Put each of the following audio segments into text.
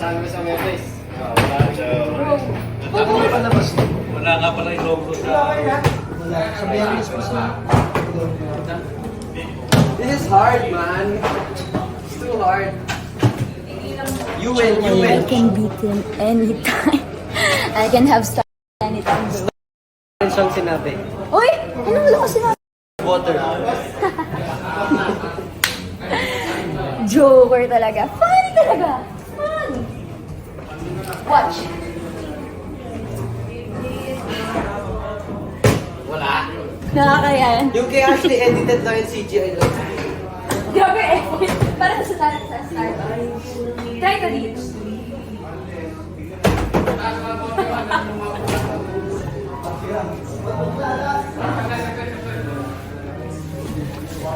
Kasama sa Memphis. Wala nga pala yung logo sa... Wala. Sabihan niyo po sa... This is hard, man. It's too hard. You win, you I win. can beat him anytime. I can have style anytime. Ano siyang sinabi? Uy! Ano wala ko sinabi? Water. Joker talaga. Funny talaga. Fun. Watch. Wala. Nakakayan. Yung kay Ashley edited lang yung CGI lang. Grabe eh. Parang sa start. Try ko dito.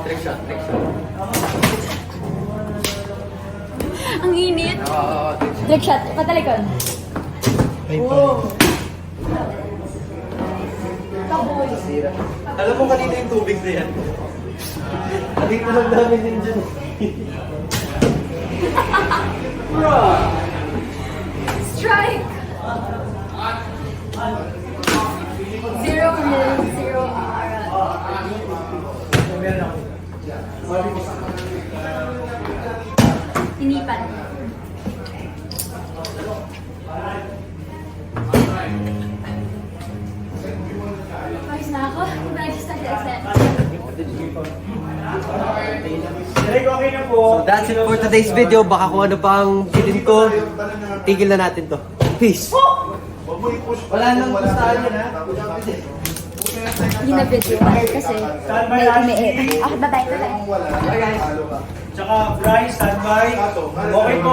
Trick shot, trick shot. Ang init. Oo, trick shot. Trick shot. Patalikod. Sira. Alam mo kanina yung tubig na yan? Dito lang namin yun dyan. Strike! 0-0 Inipan. Ayos na ako. Practice na exam. So that's it for today's video. Baka kung ano pang bilin ko, tigil na natin to. Peace! Wala nang gustahan yun, ha? Hindi na video kasi may umiit. Okay, bye-bye. Tsaka, Bryce, standby. Okay po.